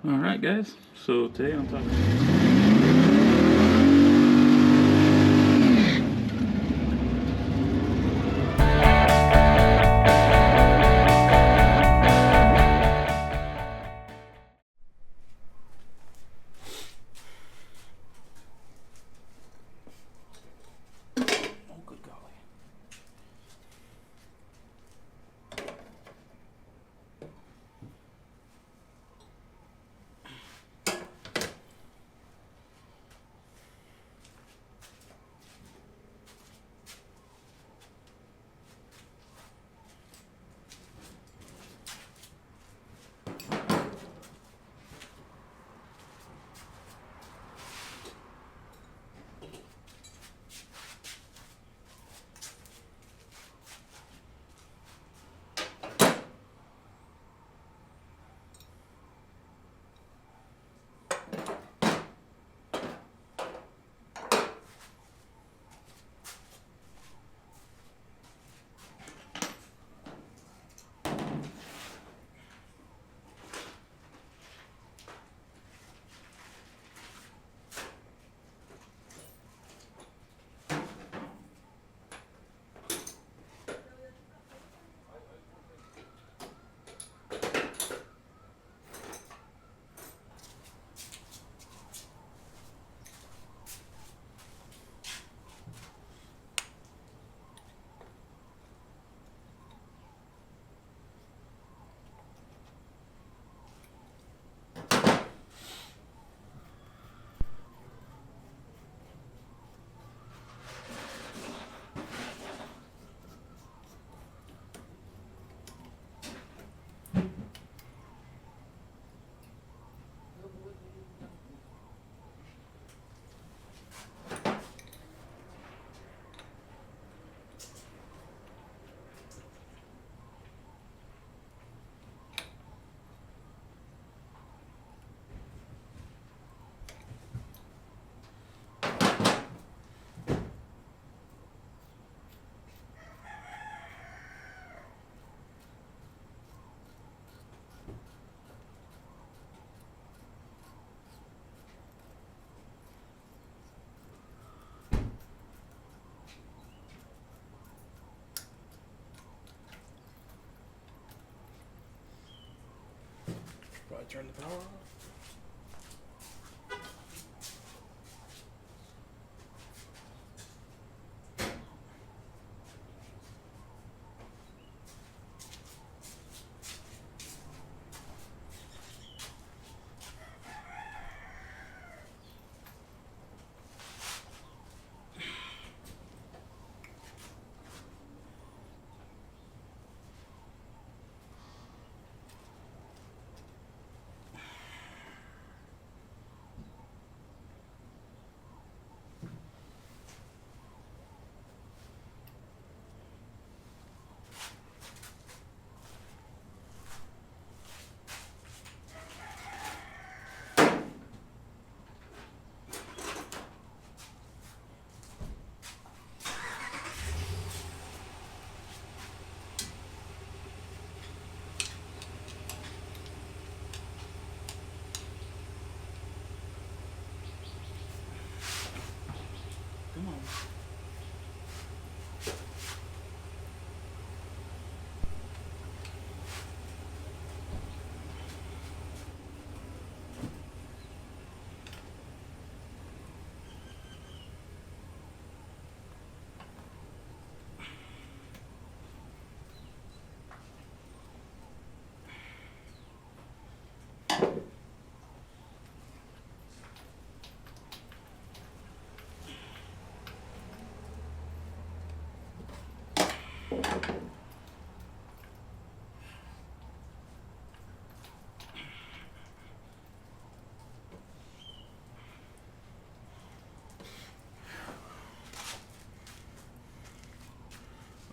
Alright guys, so today on top probably turn the power off. Come on.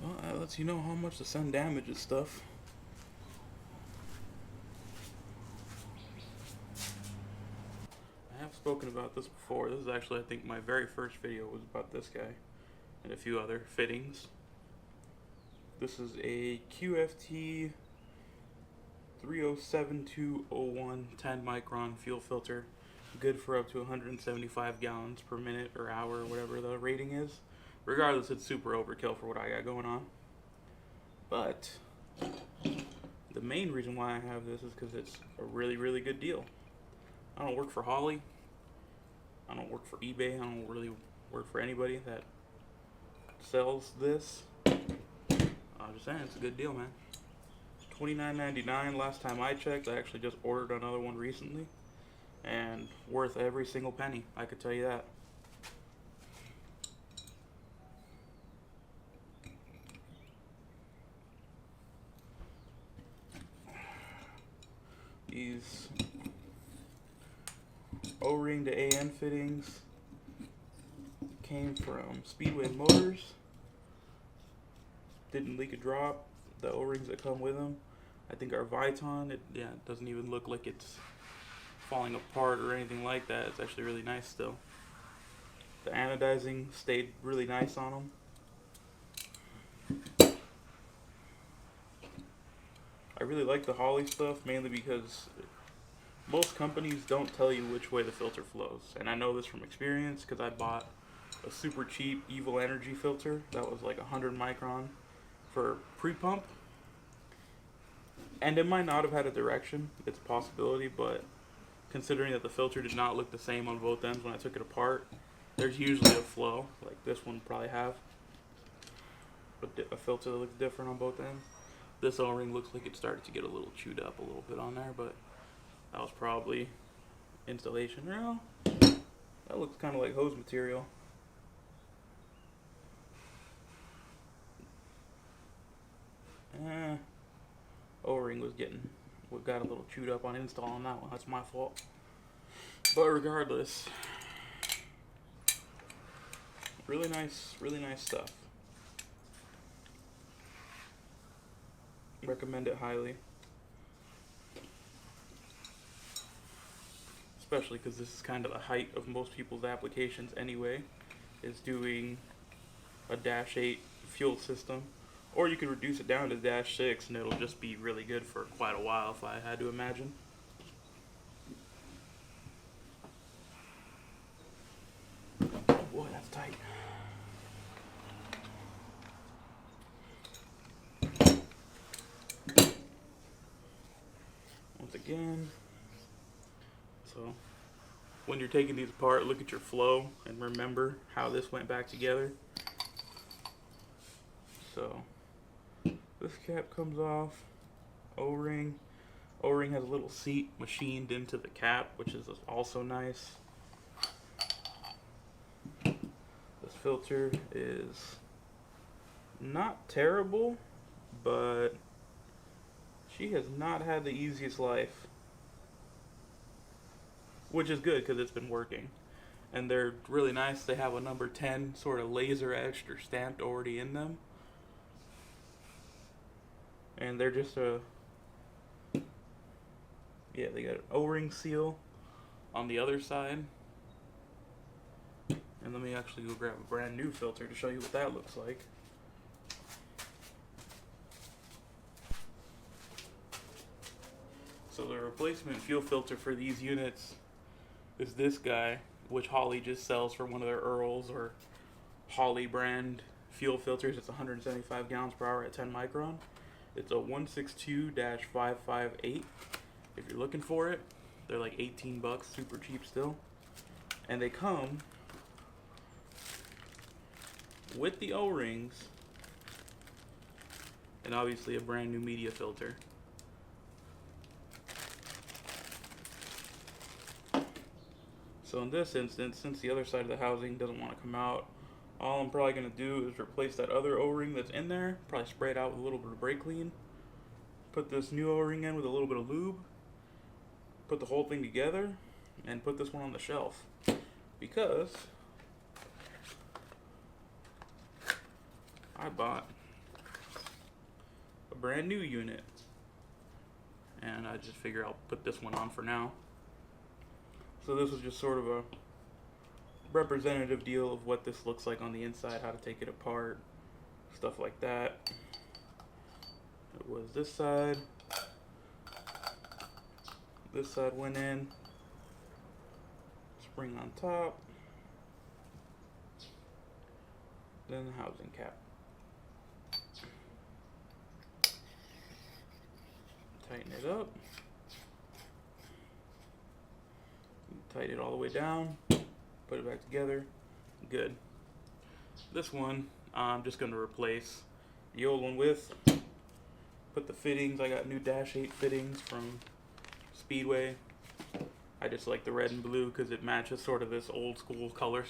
Well, that lets you know how much the sun damages stuff. I have spoken about this before. This is actually, I think, my very first video was about this guy and a few other fittings. This is a QFT 307-201 10 micron fuel filter, good for up to 175 gallons per minute or hour, or whatever the rating is. Regardless, it's super overkill for what I got going on. But the main reason why I have this is because it's a really, really good deal. I don't work for Holley. I don't work for eBay. I don't really work for anybody that sells this. I'm just saying, it's a good deal, man. $29.99 last time I checked. I actually just ordered another one recently, and worth every single penny, I could tell you that. These O-ring to AN fittings came from Speedway Motors. Didn't leak a drop. The O-rings that come with them, I think, are Viton. It doesn't even look like it's falling apart or anything like that. It's actually really nice still. The anodizing stayed really nice on them. I really like the Holley stuff, mainly because most companies don't tell you which way the filter flows. And I know this from experience because I bought a super cheap Evil Energy filter that was like 100 micron for pre-pump. And it might not have had a direction. It's a possibility, but considering that the filter did not look the same on both ends when I took it apart, there's usually a flow. Like this one probably have a filter that looks different on both ends. This O-ring looks like it started to get a little chewed up a little bit on there, but that was probably installation. Well, that looks kind of like hose material. O-ring got a little chewed up on install on that one. That's my fault. But regardless, really nice stuff. Recommend it highly. Especially because this is kind of the height of most people's applications anyway, is doing a -8 fuel system. Or you could reduce it down to -6 and it'll just be really good for quite a while, if I had to imagine. Oh boy, that's tight. Once again, so when you're taking these apart, look at your flow and remember how this went back together. So this cap comes off. O-ring has a little seat machined into the cap, which is also nice. This filter is not terrible, but she has not had the easiest life, which is good because it's been working. And they're really nice. They have a number 10 sort of laser etched or stamped already in them. And they're just they got an O-ring seal on the other side. And let me actually go grab a brand new filter to show you what that looks like. So the replacement fuel filter for these units is this guy, which Holley just sells for one of their Earls or Holley brand fuel filters. It's 175 gallons per hour at 10 micron. It's a 162-558. If you're looking for it, they're like 18 bucks, super cheap still. And they come with the O-rings and obviously a brand new media filter. So in this instance, since the other side of the housing doesn't want to come out, all I'm probably going to do is replace that other O-ring that's in there, probably spray it out with a little bit of brake clean, put this new O-ring in with a little bit of lube, put the whole thing together, and put this one on the shelf. Because I bought a brand new unit, and I just figure I'll put this one on for now. So this was just sort of a representative deal of what this looks like on the inside, how to take it apart, stuff like that. It was this side, This side went in. Spring on top. Then the housing cap. Tighten it up. Tighten it all the way down. Put it back together. Good. This one I'm just going to replace the old one with. Put the fittings. I got new Dash 8 fittings from Speedway. I just like the red and blue because it matches sort of this old school color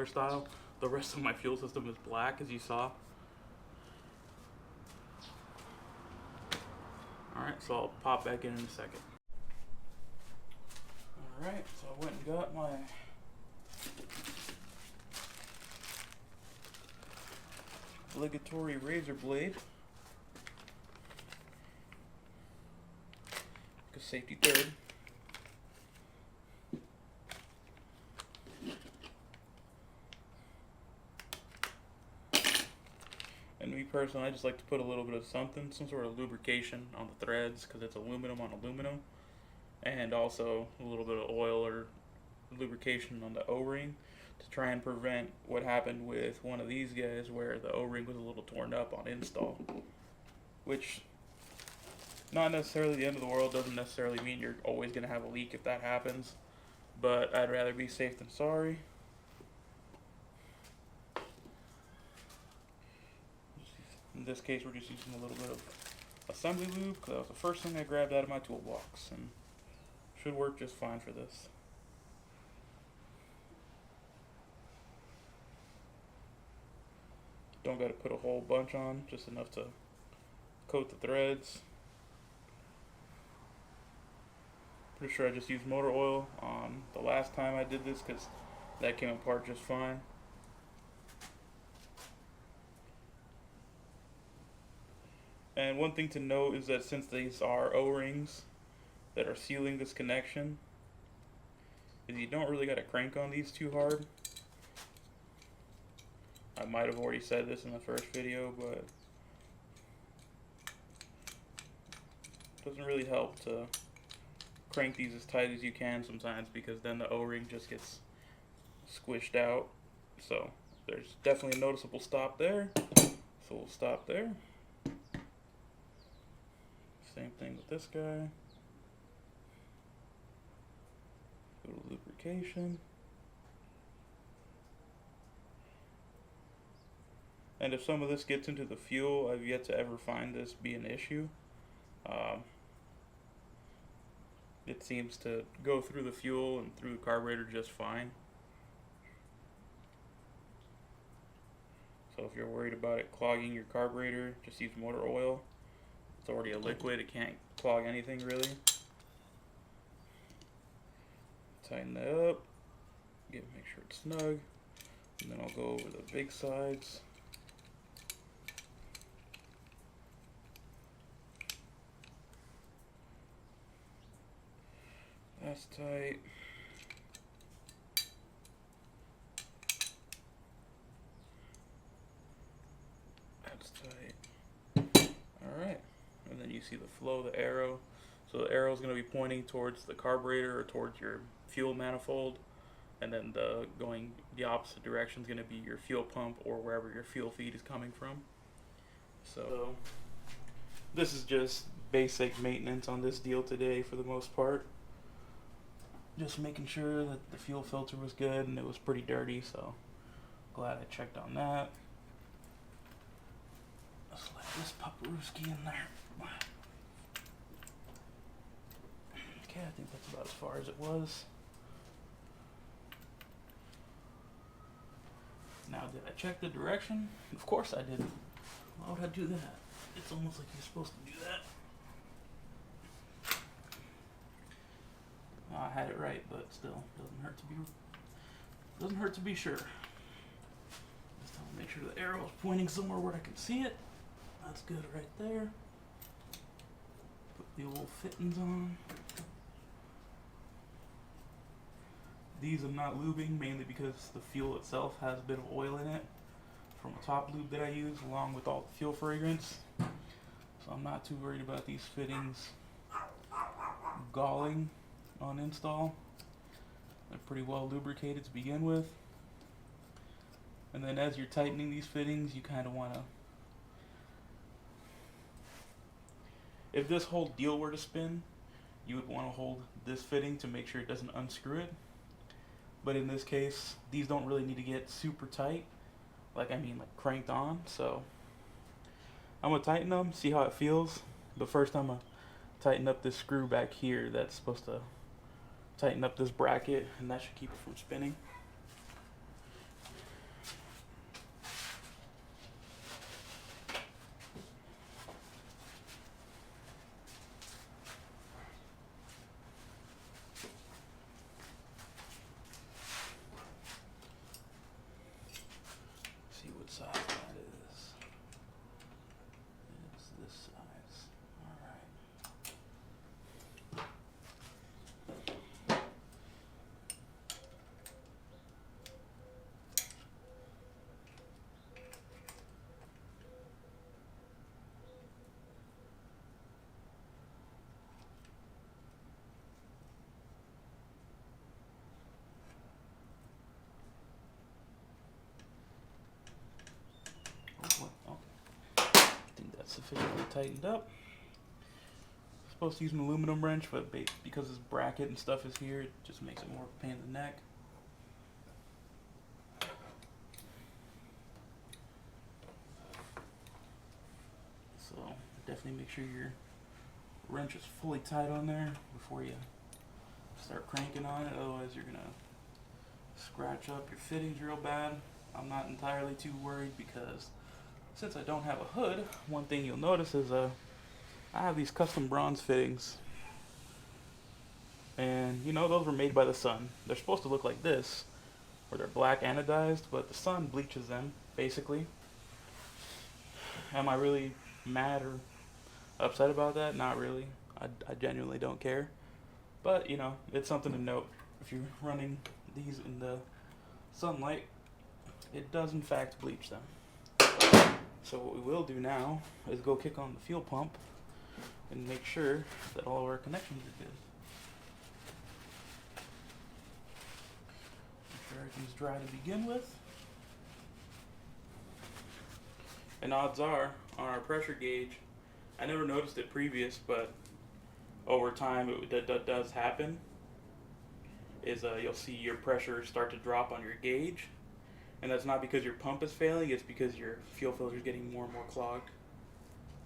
style. The rest of my fuel system is black, as you saw. Alright, so I'll pop back in a second. Alright, so I went and got my obligatory razor blade. Because safety third. And me personally, I just like to put a little bit of something, some sort of lubrication on the threads because it's aluminum on aluminum. And also a little bit of oil or lubrication on the O-ring to try and prevent what happened with one of these guys where the O-ring was a little torn up on install. Which, not necessarily the end of the world, doesn't necessarily mean you're always going to have a leak if that happens. But I'd rather be safe than sorry. In this case, we're just using a little bit of assembly lube because that was the first thing I grabbed out of my toolbox and should work just fine for this. Don't got to put a whole bunch on, just enough to coat the threads. Pretty sure I just used motor oil on the last time I did this because that came apart just fine. And one thing to note is that since these are O-rings that are sealing this connection, is you don't really got to crank on these too hard. I might have already said this in the first video, but it doesn't really help to crank these as tight as you can sometimes because then the O-ring just gets squished out. So there's definitely a noticeable stop there. So we'll stop there. Same thing with this guy. Go to lubrication. And if some of this gets into the fuel, I've yet to ever find this be an issue. It seems to go through the fuel and through the carburetor just fine. So if you're worried about it clogging your carburetor, just use motor oil. It's already a liquid, it can't clog anything really. Tighten that up, make sure it's snug, and then I'll go over the big sides. That's tight. That's tight. Alright. And then you see the flow, the arrow. So the arrow is going to be pointing towards the carburetor or towards your fuel manifold. And then going the opposite direction is going to be your fuel pump or wherever your fuel feed is coming from. So this is just basic maintenance on this deal today for the most part. Just making sure that the fuel filter was good, and it was pretty dirty, so glad I checked on that. Let's let this pupperooski in there. Okay, I think that's about as far as it was. Now, did I check the direction? Of course I didn't. Why would I do that? It's almost like you're supposed to do that. I had it right, but still, doesn't hurt to be sure. Just want to make sure the arrow is pointing somewhere where I can see it. That's good right there. Put the old fittings on. These I'm not lubing, mainly because the fuel itself has a bit of oil in it from a top lube that I use, along with all the fuel fragrance. So I'm not too worried about these fittings galling on install. They're pretty well lubricated to begin with. And then as you're tightening these fittings, you kind of want to, if this whole deal were to spin, you would want to hold this fitting to make sure it doesn't unscrew it. But in this case, these don't really need to get super tight, like cranked on. So I'm gonna tighten them, see how it feels. But first I'm gonna tighten up this screw back here that's supposed to tighten up this bracket, and that should keep it from spinning. See what size that is. It's this size. Alright. I think that's sufficiently tightened up. Supposed to use an aluminum wrench, but because this bracket and stuff is here, it just makes it more of a pain in the neck. So definitely make sure your wrench is fully tight on there before you start cranking on it, otherwise you're gonna scratch up your fittings real bad. I'm not entirely too worried because since I don't have a hood, one thing you'll notice is I have these custom bronze fittings, and you know, those were made by the sun. They're supposed to look like this, where they're black anodized, but the sun bleaches them basically. Am I really mad or upset about that? Not really. I genuinely don't care, but you know, it's something to note. If you're running these in the sunlight, it does in fact bleach them. So what we will do now is go kick on the fuel pump and make sure that all of our connections are good. Make sure everything's dry to begin with. And odds are, on our pressure gauge, I never noticed it previous, but over time that does happen, is you'll see your pressure start to drop on your gauge. And that's not because your pump is failing, it's because your fuel filter is getting more and more clogged.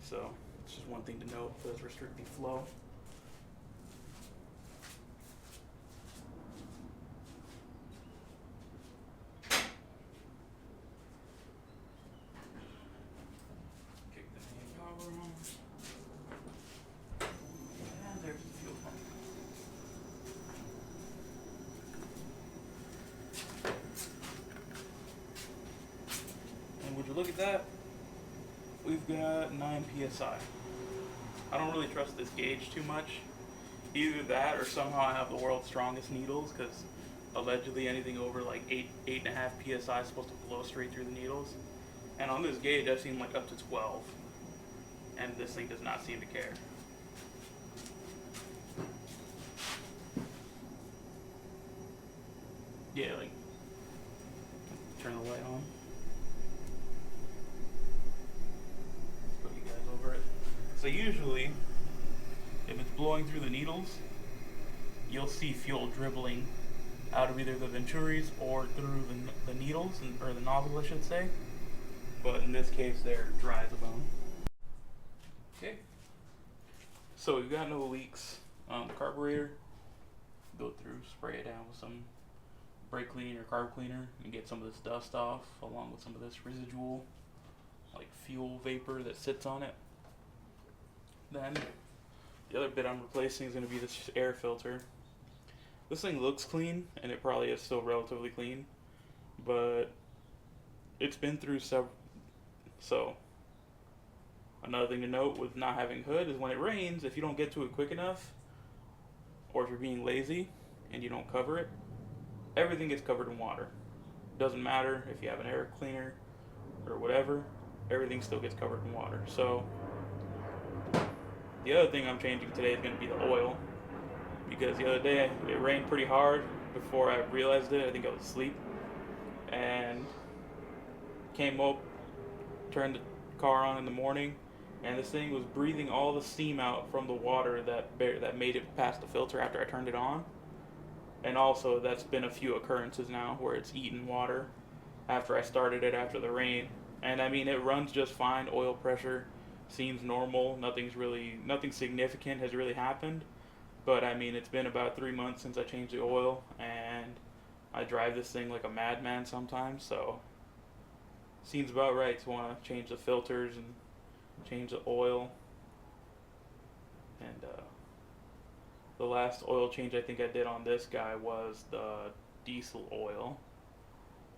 So it's just one thing to note for this restricting flow. Kick the main power on. And there's the fuel pump. And would you look at that? We've got 9 psi. I don't really trust this gauge too much. Either that or somehow I have the world's strongest needles, because allegedly anything over like 8.5 psi is supposed to blow straight through the needles. And on this gauge I've seen like up to 12. And this thing does not seem to care. Yeah, like, turn the light on. Put you guys over it. So usually, if it's blowing through the needles, you'll see fuel dribbling out of either the venturis or through the needles, or the nozzle I should say. But in this case, they're dry as a bone. Okay. So we've got no leaks on the carburetor. Go through, spray it down with some brake cleaner or carb cleaner and get some of this dust off, along with some of this residual like fuel vapor that sits on it. Then the other bit I'm replacing is going to be this air filter. This thing looks clean, and it probably is still relatively clean, but it's been through several. So another thing to note with not having hood is when it rains, if you don't get to it quick enough, or if you're being lazy and you don't cover it, everything gets covered in water. Doesn't matter if you have an air cleaner or whatever, everything still gets covered in water. So the other thing I'm changing today is going to be the oil, because the other day it rained pretty hard before I realized it. I think I was asleep and came up, turned the car on in the morning, and this thing was breathing all the steam out from the water that made it past the filter after I turned it on. And also, that's been a few occurrences now where it's eaten water after I started it after the rain. And I mean, it runs just fine. Oil pressure seems normal. Nothing significant has really happened. But I mean, it's been about 3 months since I changed the oil, and I drive this thing like a madman sometimes. So, seems about right to want to change the filters and change the oil. And the last oil change I think I did on this guy was the diesel oil.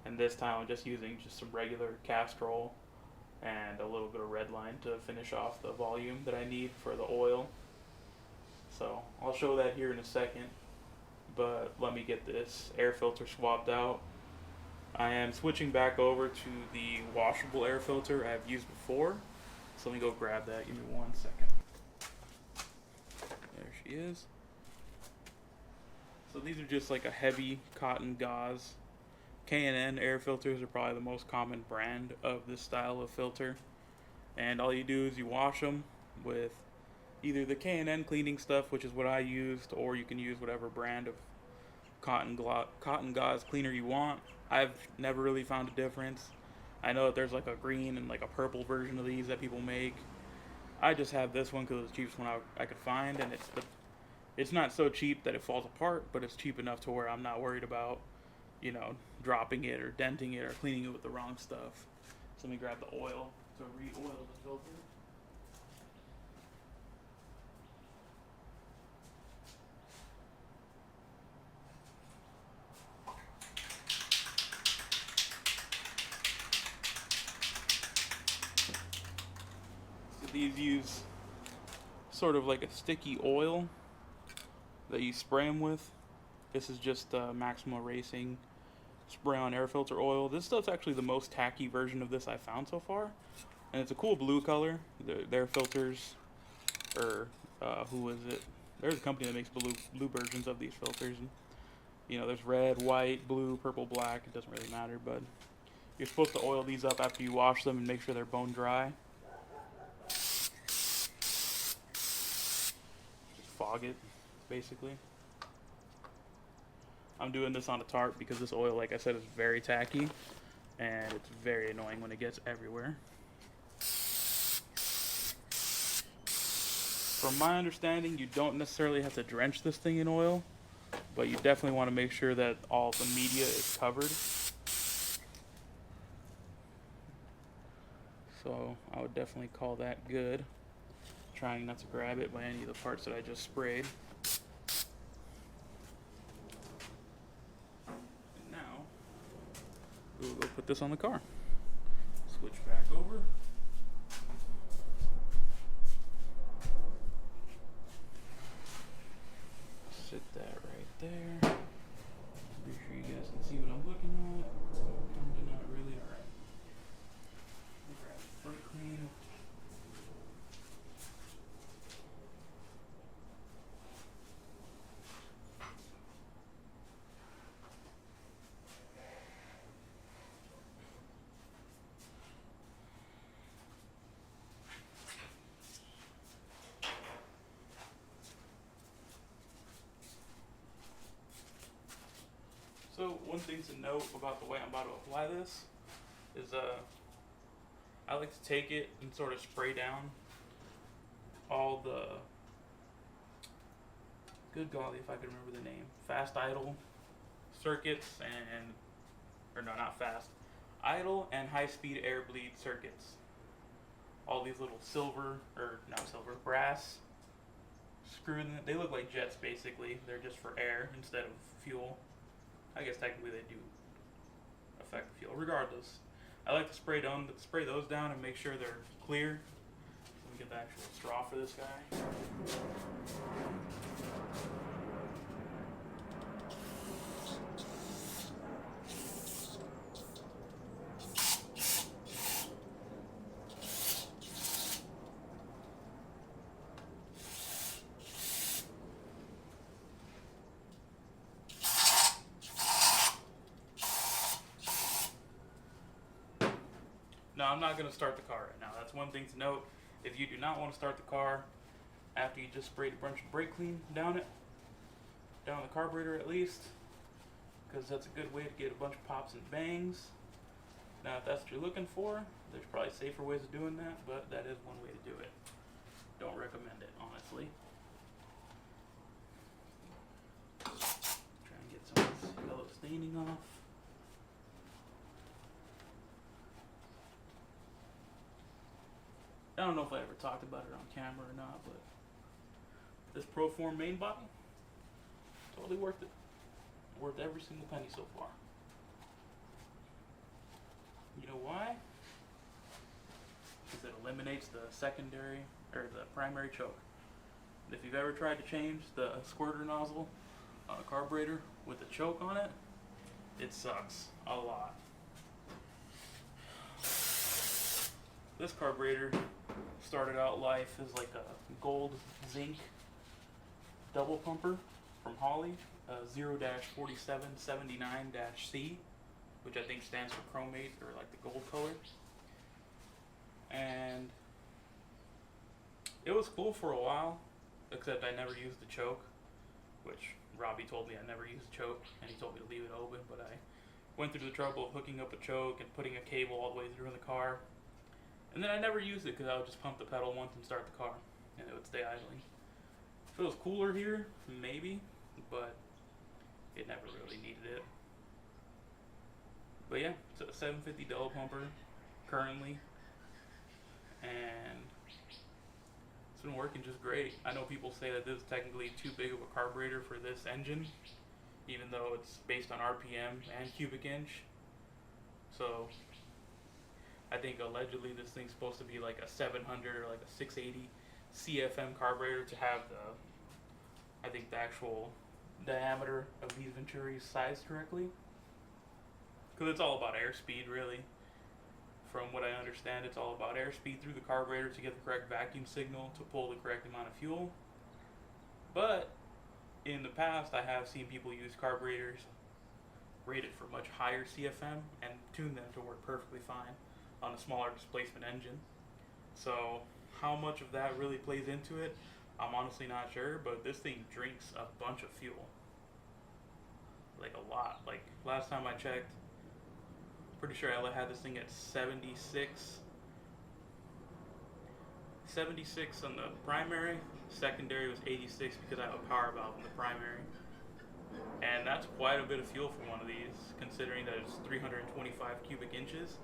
And this time I'm just using just some regular Castrol and a little bit of red line to finish off the volume that I need for the oil. So I'll show that here in a second, but let me get this air filter swapped out. I am switching back over to the washable air filter I've used before. So let me go grab that. Give me 1 second. There she is. So these are just like a heavy cotton gauze. K&N air filters are probably the most common brand of this style of filter. And all you do is you wash them with either the K&N cleaning stuff, which is what I used, or you can use whatever brand of cotton gauze cleaner you want. I've never really found a difference. I know that there's like a green and like a purple version of these that people make. I just have this one because it's the cheapest one I could find, and it's not so cheap that it falls apart, but it's cheap enough to where I'm not worried about, dropping it or denting it or cleaning it with the wrong stuff. So let me grab the oil to re-oil the filter. These use sort of like a sticky oil that you spray them with. This is just Maxima Racing spray on air filter oil. This stuff's actually the most tacky version of this I've found so far, and it's a cool blue color. Their filters, or who is it? There's a company that makes blue versions of these filters, and there's red, white, blue, purple, black. It doesn't really matter, but you're supposed to oil these up after you wash them and make sure they're bone dry. Fog it, basically. I'm doing this on a tarp because this oil, like I said, is very tacky, and it's very annoying when it gets everywhere. From my understanding, you don't necessarily have to drench this thing in oil, but you definitely want to make sure that all the media is covered. So I would definitely call that good. Trying not to grab it by any of the parts that I just sprayed. And now, we'll go put this on the car. Switch back over. Sit that right there. Be sure you guys can see what I'm looking at. Kinda not really. Alright. Grab the brake clean. So one thing to note about the way I'm about to apply this is I like to take it and sort of spray down all the, good golly if I could remember the name, fast idle circuits or no, not fast, idle and high speed air bleed circuits. All these little brass screw, they look like jets basically. They're just for air instead of fuel. I guess technically they do affect the fuel. Regardless, I like to spray those down and make sure they're clear. Let me get the actual straw for this guy. No, I'm not going to start the car right now. That's one thing to note. If you do not want to start the car after you just sprayed a bunch of brake clean down the carburetor at least, because that's a good way to get a bunch of pops and bangs. Now, if that's what you're looking for, there's probably safer ways of doing that, but that is one way to do it. Don't recommend it, honestly. Try and get some of this yellow staining off. I don't know if I ever talked about it on camera or not, but this Proform main body, totally worth it. Worth every single penny so far. You know why? Because it eliminates the secondary or the primary choke. If you've ever tried to change the squirter nozzle on a carburetor with a choke on it, it sucks a lot. This carburetor started out life as like a gold zinc double pumper from Holley, 0-4779-C, which I think stands for chromate or like the gold color. And it was cool for a while, except I never used the choke, which Robbie told me I never used the choke, and he told me to leave it open, but I went through the trouble of hooking up a choke and putting a cable all the way through in the car. And then I never used it because I would just pump the pedal once and start the car, and it would stay idling. If it was cooler here, maybe, but it never really needed it. But yeah, it's a 750 double pumper currently, and it's been working just great. I know people say that this is technically too big of a carburetor for this engine, even though it's based on RPM and cubic inch. So I think allegedly this thing's supposed to be like a 700 or like a 680 CFM carburetor to have I think the actual diameter of these venturis sized correctly. Because it's all about airspeed, really. From what I understand, it's all about airspeed through the carburetor to get the correct vacuum signal to pull the correct amount of fuel. But in the past, I have seen people use carburetors rated for much higher CFM and tune them to work perfectly fine on a smaller displacement engine. So how much of that really plays into it, I'm honestly not sure, but this thing drinks a bunch of fuel. Like a lot. Like last time I checked, pretty sure I had this thing at 76 on the primary. Secondary was 86 because I have a power valve in the primary. And that's quite a bit of fuel for one of these, considering that it's 325 cubic inches.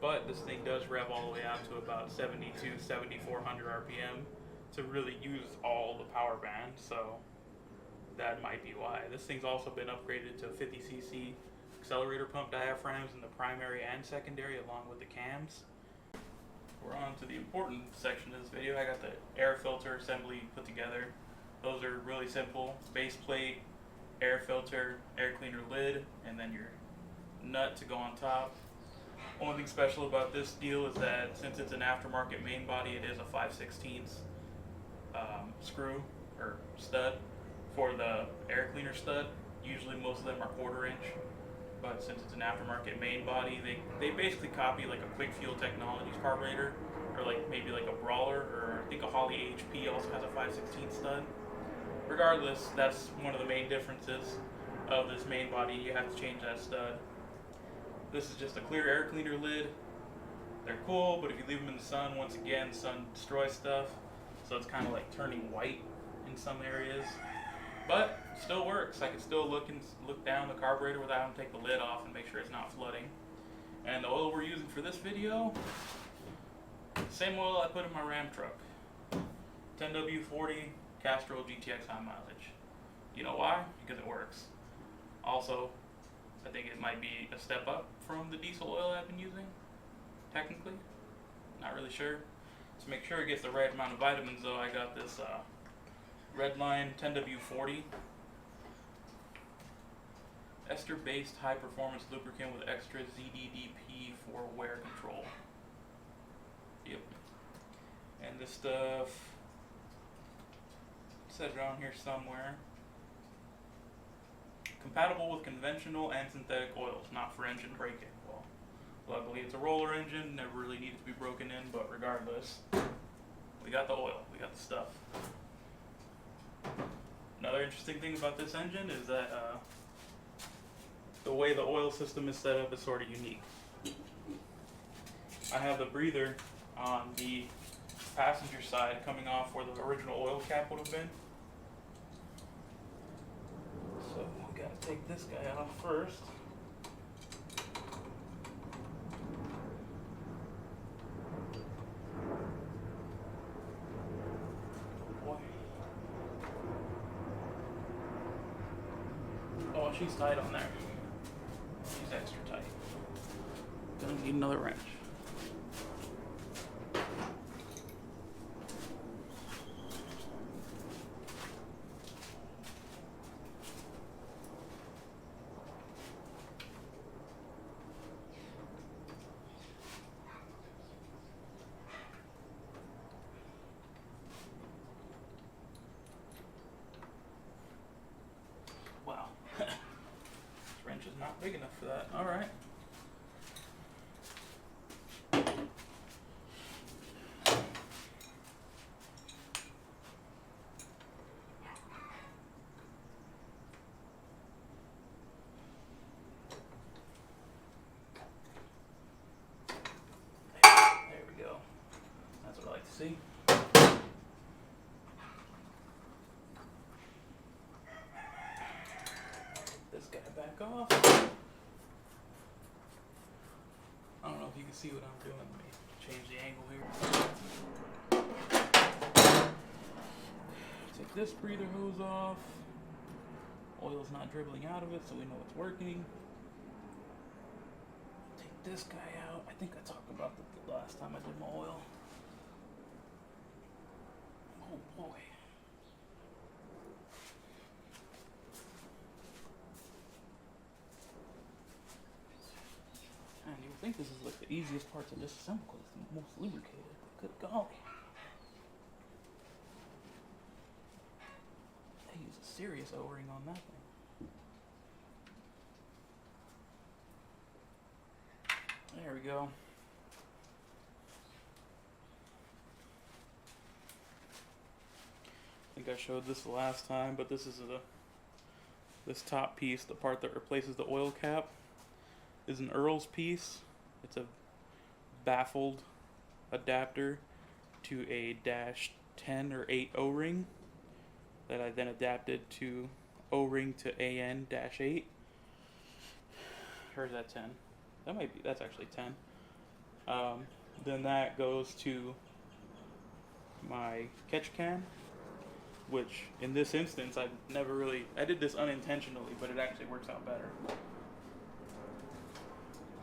But this thing does rev all the way out to about 7,400 RPM to really use all the power band, so that might be why. This thing's also been upgraded to 50cc accelerator pump diaphragms in the primary and secondary along with the cams. We're on to the important section of this video. I got the air filter assembly put together. Those are really simple. Base plate, air filter, air cleaner lid, and then your nut to go on top. Only thing special about this deal is that since it's an aftermarket main body, it is a 5/16 screw or stud for the air cleaner stud. Usually most of them are 1/4 inch, but since it's an aftermarket main body, they basically copy like a Quick Fuel Technologies carburetor, or like maybe like a Brawler, or I think a Holley HP also has a 5/16 stud. Regardless, that's one of the main differences of this main body. You have to change that stud. This is just a clear air cleaner lid. They're cool, but if you leave them in the sun, once again, the sun destroys stuff. So it's kind of like turning white in some areas. But it still works. I can still look down the carburetor without having to take the lid off and make sure it's not flooding. And the oil we're using for this video, same oil I put in my Ram truck. 10W40 Castrol GTX high mileage. You know why? Because it works. Also, I think it might be a step up from the diesel oil I've been using, technically. Not really sure. To make sure it gets the right amount of vitamins though, I got this Redline 10W40 ester-based high-performance lubricant with extra ZDDP for wear control. Yep. And this stuff, it says around here somewhere. Compatible with conventional and synthetic oils, not for engine braking. Well, Luckily, it's a roller engine, never really needed to be broken in, but regardless, we got the oil, we got the stuff. Another interesting thing about this engine is that the way the oil system is set up is sort of unique. I have the breather on the passenger side coming off where the original oil cap would have been. So we gotta take this guy off first. Boy. Oh, she's tight on there. She's extra tight. Gonna need another wrench. Wow. This wrench is not big enough for that. Alright. There we go. That's what I like to see. This guy back off. I don't know if you can see what I'm doing. Let me change the angle here. Take this breather hose off. Oil's not dribbling out of it, so we know it's working. Take this guy out. I think I talked about that the last time I did my oil. Oh boy. And you would think this is like the easiest part to disassemble because it's the most lubricated. Good golly. They use a serious O-ring on that thing. There we go. I think I showed this the last time, but this is this top piece, the part that replaces the oil cap, is an Earl's piece. It's a baffled adapter to a -10 or 8 O-ring that I then adapted to O-ring to AN-8. Or is that 10? That might be, that's actually 10. Then that goes to my catch can, which in this instance I did this unintentionally, but it actually works out better.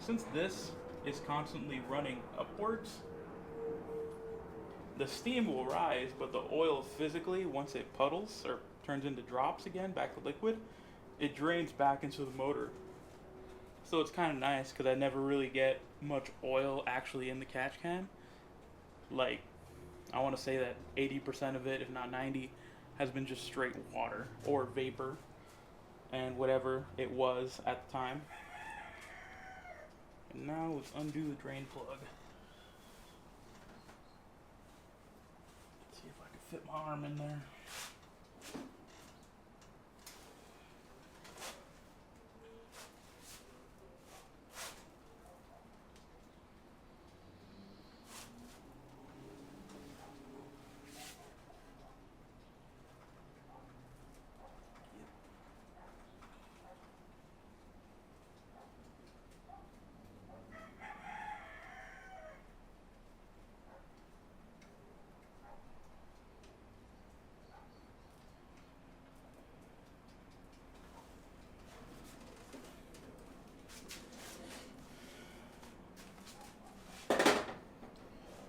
Since this is constantly running upwards, the steam will rise, but the oil physically, once it puddles or turns into drops again, back to liquid, it drains back into the motor. So it's kind of nice because I never really get much oil actually in the catch can. Like, I want to say that 80% of it, if not 90, has been just straight water or vapor and whatever it was at the time. And now let's undo the drain plug. Let's see if I can fit my arm in there.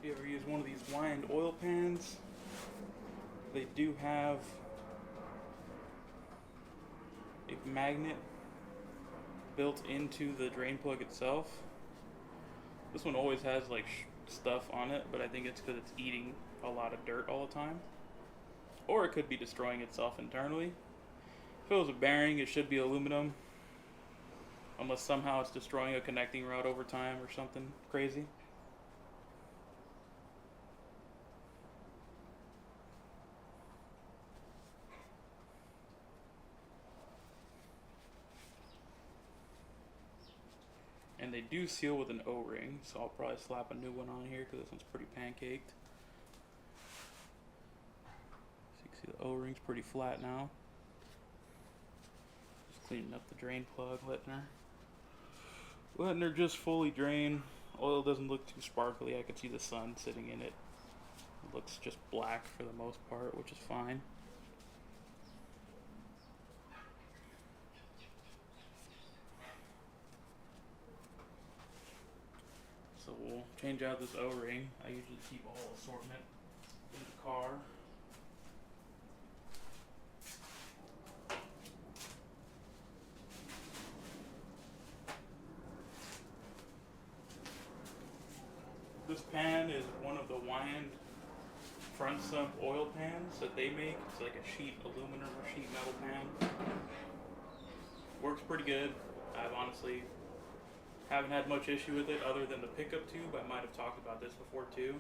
If you ever use one of these wind oil pans, they do have a magnet built into the drain plug itself. This one always has like stuff on it, but I think it's because it's eating a lot of dirt all the time. Or it could be destroying itself internally. If it was a bearing, it should be aluminum. unless somehow it's destroying a connecting rod over time or something crazy. And they do seal with an O-ring, so I'll probably slap a new one on here because this one's pretty pancaked. So you can see the O-ring's pretty flat now. Just cleaning up the drain plug, letting her just fully drain. Oil doesn't look too sparkly. I can see the sun sitting in it. It looks just black for the most part, which is fine. So we'll change out this O-ring. I usually keep a whole assortment in the car. This pan is one of the Wyand front sump oil pans that they make. It's like a sheet aluminum or sheet metal pan. Works pretty good. I've honestly haven't had much issue with it other than the pickup tube. I might have talked about this before too,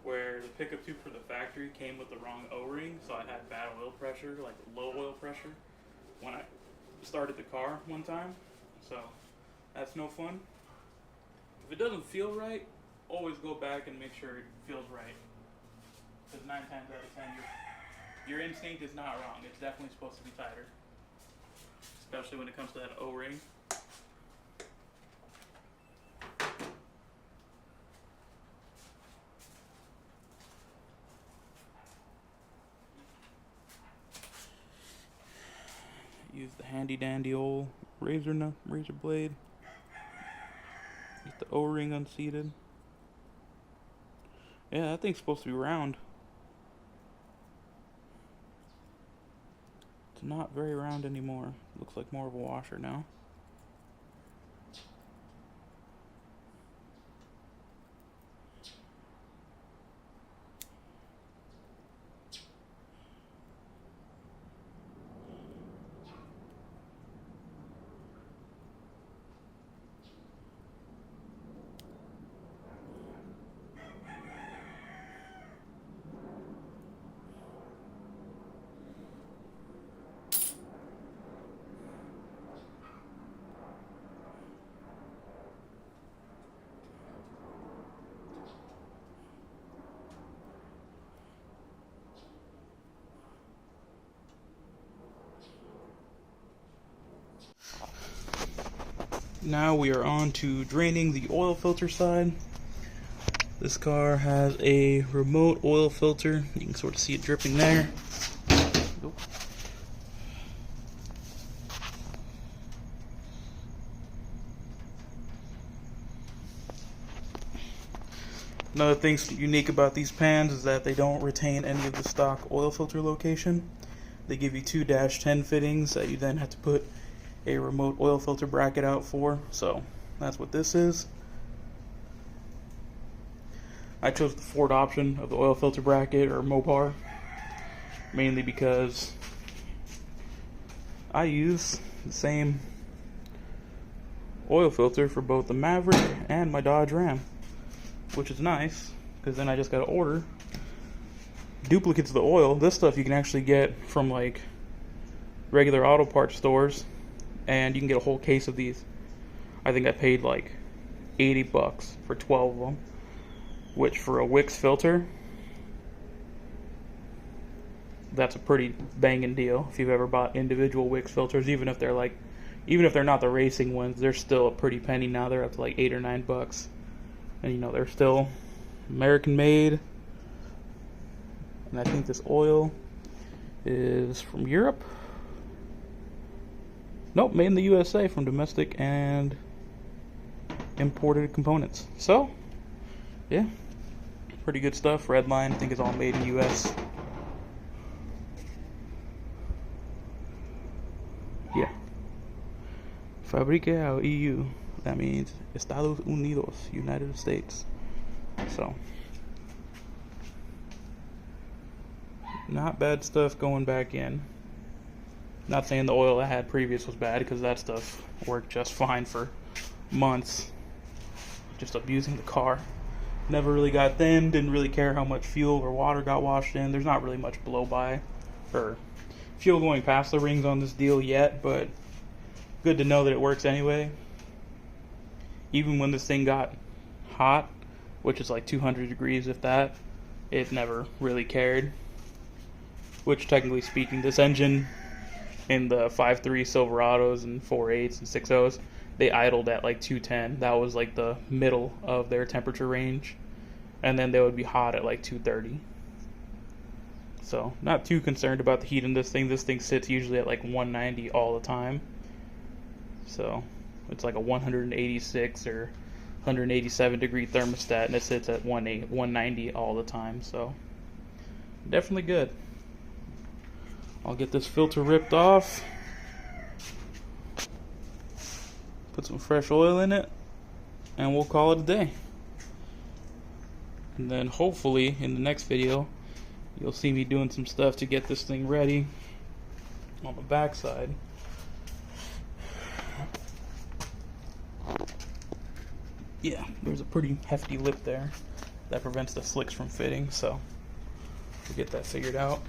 where the pickup tube for the factory came with the wrong O-ring, so I had bad oil pressure, like low oil pressure, when I started the car one time. So that's no fun. If it doesn't feel right, always go back and make sure it feels right. Because 9 times out of 10, your instinct is not wrong. It's definitely supposed to be tighter, especially when it comes to that O-ring. Use the handy dandy old razor blade. Get the O-ring unseated. Yeah, that thing's supposed to be round. It's not very round anymore. Looks like more of a washer now. Now we are on to draining the oil filter side. This car has a remote oil filter. You can sort of see it dripping there. Nope. Another thing unique about these pans is that they don't retain any of the stock oil filter location. They give you 2 -10 fittings that you then have to put a remote oil filter bracket out for. So that's what this is. I chose the Ford option of the oil filter bracket, or Mopar, mainly because I use the same oil filter for both the Maverick and my Dodge Ram, which is nice because then I just gotta order duplicates of the oil. This stuff you can actually get from like regular auto parts stores, and you can get a whole case of these. I think I paid like $80 for 12 of them, which for a Wix filter, that's a pretty banging deal. If you've ever bought individual Wix filters, even if they're not the racing ones, they're still a pretty penny now. They're up to like $8 or $9, and you know they're still American made. And I think this oil is from Europe. Nope, made in the USA from domestic and imported components. So, yeah, pretty good stuff. Red line, I think it's all made in US. Yeah. Fabrica EU. That means Estados Unidos, United States. So, not bad stuff going back in. Not saying the oil I had previous was bad, because that stuff worked just fine for months. Just abusing the car. Never really got thin, didn't really care how much fuel or water got washed in. There's not really much blow by or fuel going past the rings on this deal yet, but good to know that it works anyway. Even when this thing got hot, which is like 200 degrees if that, it never really cared. Which, technically speaking, this engine in the 5.3 Silverados and 4.8s and 6.0s, they idled at like 210. That was like the middle of their temperature range. And then they would be hot at like 230. So, not too concerned about the heat in this thing. This thing sits usually at like 190 all the time. So, it's like a 186 or 187 degree thermostat, and it sits at 190 all the time. So, definitely good. I'll get this filter ripped off. Put some fresh oil in it, and we'll call it a day. And then hopefully in the next video, you'll see me doing some stuff to get this thing ready on the backside. Yeah, there's a pretty hefty lip there that prevents the slicks from fitting, so we'll get that figured out.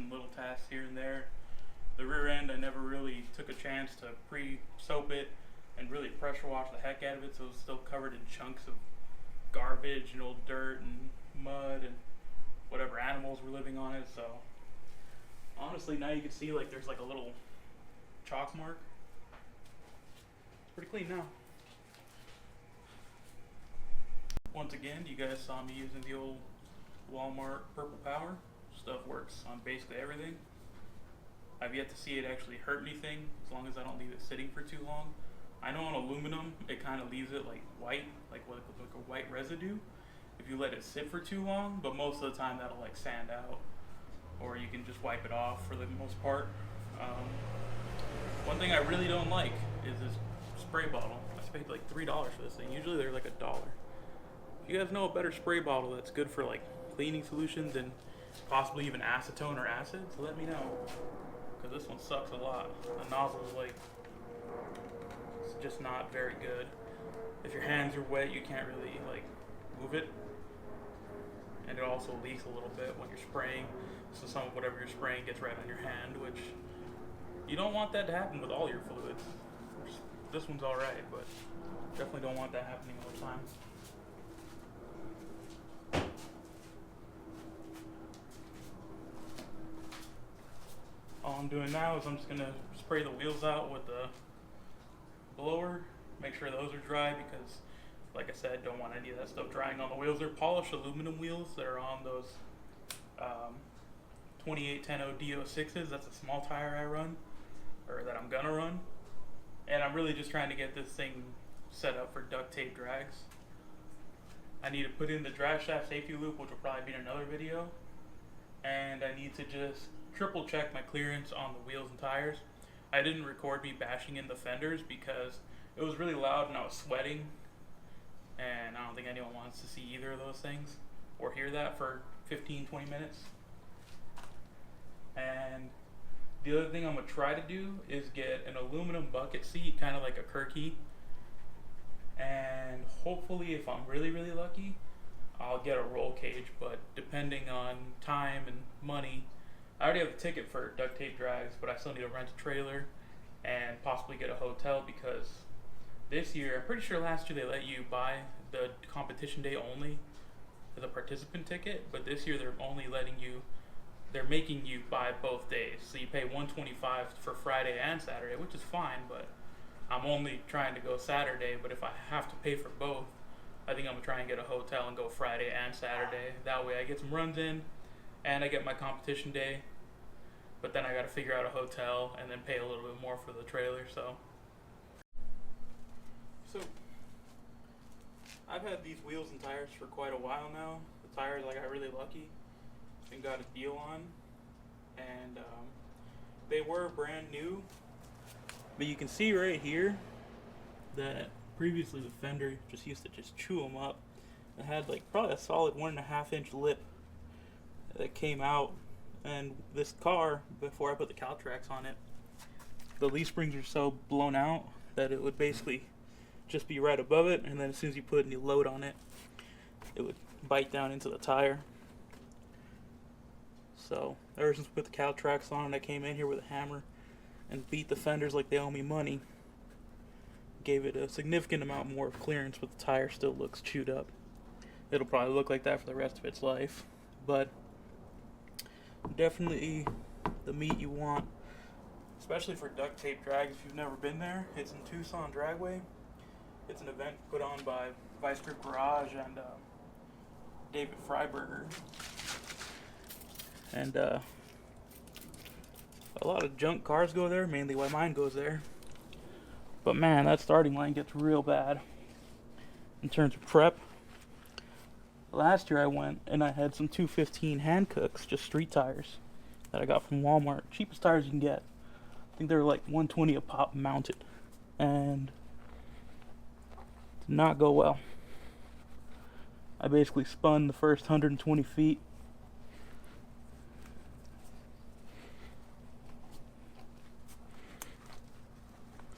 some little tasks here and there. The rear end, I never really took a chance to pre-soap it and really pressure wash the heck out of it, so it was still covered in chunks of garbage and old dirt and mud and whatever animals were living on it. So honestly, now you can see like there's like a little chalk mark. It's pretty clean now. Once again, you guys saw me using the old Walmart Purple Power. Stuff works on basically everything. I've yet to see it actually hurt anything as long as I don't leave it sitting for too long. I know on aluminum it kind of leaves it like white, like with a white residue if you let it sit for too long, but most of the time that'll like sand out, or you can just wipe it off for the most part. One thing I really don't like is this spray bottle. I paid like $3 for this thing. Usually they're like $1. If you guys know a better spray bottle that's good for like cleaning solutions and possibly even acetone or acid, so let me know, because this one sucks a lot. The nozzle is like, it's just not very good. If your hands are wet, you can't really like move it, and it also leaks a little bit when you're spraying, so some of whatever you're spraying gets right on your hand, which you don't want that to happen with all your fluids. This one's alright, but definitely don't want that happening all the time. All I'm doing now is I'm just gonna spray the wheels out with the blower, make sure those are dry, because like I said, don't want any of that stuff drying on the wheels. They're polished aluminum wheels that are on those 2810 DO6s. That's a small tire I run, or that I'm gonna run, and I'm really just trying to get this thing set up for duct tape drags. I need to put in the drag shaft safety loop, which will probably be in another video, and I need to just triple check my clearance on the wheels and tires. I didn't record me bashing in the fenders because it was really loud and I was sweating, and I don't think anyone wants to see either of those things or hear that for 15-20 minutes. And the other thing I'm gonna try to do is get an aluminum bucket seat, kind of like a Kirky, and hopefully, if I'm really lucky, I'll get a roll cage. But depending on time and money, I already have a ticket for duct tape drags, but I still need to rent a trailer and possibly get a hotel, because this year, I'm pretty sure last year they let you buy the competition day only as a participant ticket, but this year they're only letting you, they're making you buy both days. So you pay $125 for Friday and Saturday, which is fine, but I'm only trying to go Saturday. But if I have to pay for both, I think I'm gonna try and get a hotel and go Friday and Saturday. That way I get some runs in and I get my competition day, but then I gotta figure out a hotel and then pay a little bit more for the trailer. So I've had these wheels and tires for quite a while now. The tires I got really lucky and got a deal on, and they were brand new, but you can see right here that previously the fender just used to just chew them up. It had like probably a solid 1.5-inch lip that came out, and this car, before I put the Caltrax on it, the leaf springs are so blown out that it would basically just be right above it, and then as soon as you put any load on it, it would bite down into the tire. So ever since we put the Caltrax on, I came in here with a hammer and beat the fenders like they owe me money. Gave it a significant amount more of clearance, but the tire still looks chewed up. It'll probably look like that for the rest of its life, but definitely the meat you want, especially for duct tape drags. If you've never been there, it's in Tucson Dragway. It's an event put on by Vice Grip Garage and David Freiberger. And a lot of junk cars go there, mainly why mine goes there. But man, that starting line gets real bad in terms of prep. Last year I went and I had some 215 Hancooks, just street tires, that I got from Walmart. Cheapest tires you can get. I think they were like $120 a pop mounted. And did not go well. I basically spun the first 120 feet.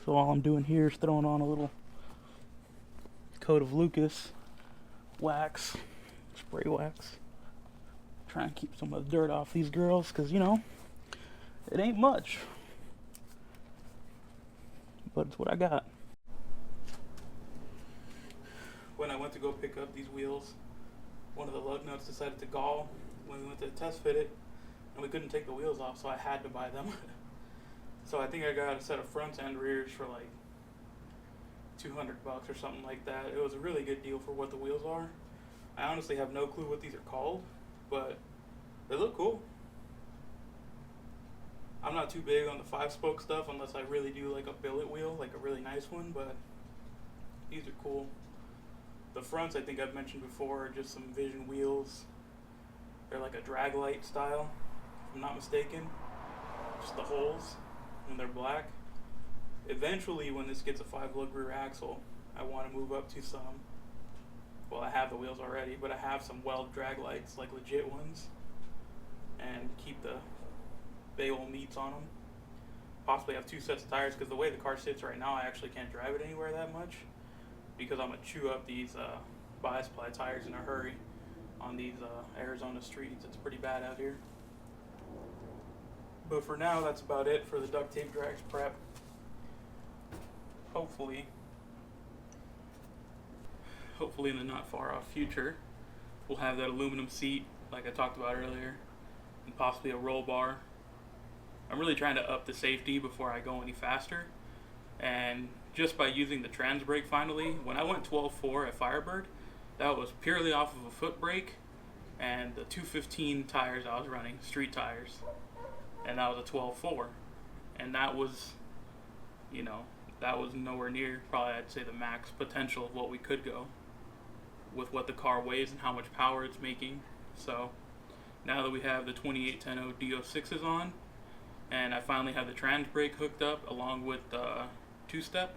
So all I'm doing here is throwing on a little coat of Lucas wax, spray wax. Try and keep some of the dirt off these girls, because, you know, it ain't much. But it's what I got. When I went to go pick up these wheels, one of the lug nuts decided to gall when we went to test fit it, and we couldn't take the wheels off, so I had to buy them. So I think I got a set of front and rears for like $200 or something like that. It was a really good deal for what the wheels are. I honestly have no clue what these are called, but they look cool. I'm not too big on the 5-spoke stuff unless I really do like a billet wheel, like a really nice one, but these are cool. The fronts, I think I've mentioned before, are just some Vision wheels. They're like a drag light style, if I'm not mistaken. Just the holes, and they're black. Eventually, when this gets a 5-lug rear axle, I want to move up to some, well, I have the wheels already, but I have some weld drag lights, like legit ones, and keep the big old meats on them. Possibly have 2 sets of tires, because the way the car sits right now, I actually can't drive it anywhere that much, because I'm going to chew up these bias ply tires in a hurry on these Arizona streets. It's pretty bad out here. But for now, that's about it for the duct tape drags prep. Hopefully in the not far off future, we'll have that aluminum seat like I talked about earlier, and possibly a roll bar. I'm really trying to up the safety before I go any faster, and just by using the trans brake finally, when I went 12.4 at Firebird, that was purely off of a foot brake and the 215 tires I was running, street tires, and that was a 12.4, and that was, you know, that was nowhere near probably, I'd say, the max potential of what we could go with what the car weighs and how much power it's making. So now that we have the 2810 DO6s on, and I finally have the trans brake hooked up along with the 2-step,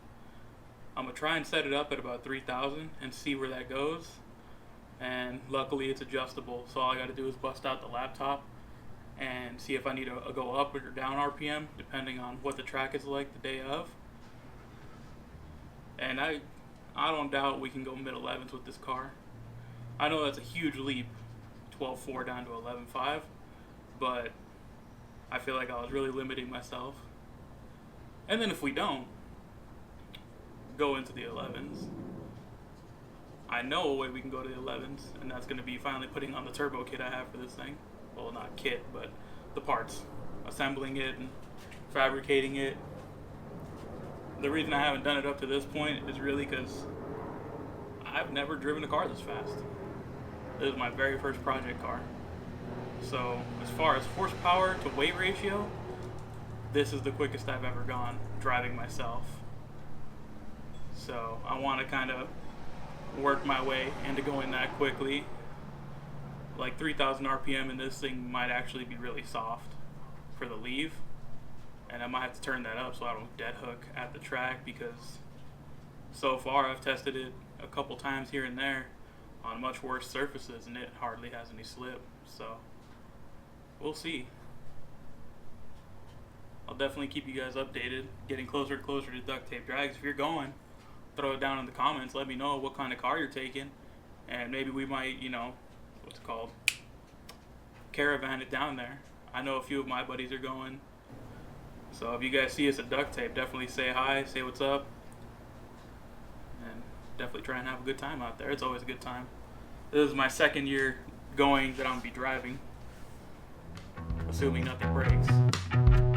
I'm going to try and set it up at about 3,000 and see where that goes. And luckily it's adjustable, so all I got to do is bust out the laptop and see if I need to go up or down RPM depending on what the track is like the day of. And I don't doubt we can go mid-11s with this car. I know that's a huge leap, 12.4 down to 11.5, but I feel like I was really limiting myself. And then if we don't go into the 11s, I know a way we can go to the 11s, and that's going to be finally putting on the turbo kit I have for this thing. Well, not kit, but the parts. Assembling it and fabricating it. The reason I haven't done it up to this point is really because I've never driven a car this fast. This is my very first project car. So as far as horsepower to weight ratio, this is the quickest I've ever gone driving myself. So I want to kind of work my way into going that quickly. Like 3,000 RPM in this thing might actually be really soft for the leave. And I might have to turn that up so I don't dead hook at the track, because so far I've tested it a couple times here and there on much worse surfaces and it hardly has any slip. So we'll see. I'll definitely keep you guys updated, getting closer and closer to duct tape drags. If you're going, throw it down in the comments. Let me know what kind of car you're taking, and maybe we might, you know, what's it called, caravan it down there. I know a few of my buddies are going. So if you guys see us at Duct Tape, definitely say hi, say what's up, and definitely try and have a good time out there. It's always a good time. This is my second year going that I'm going to be driving, assuming nothing breaks.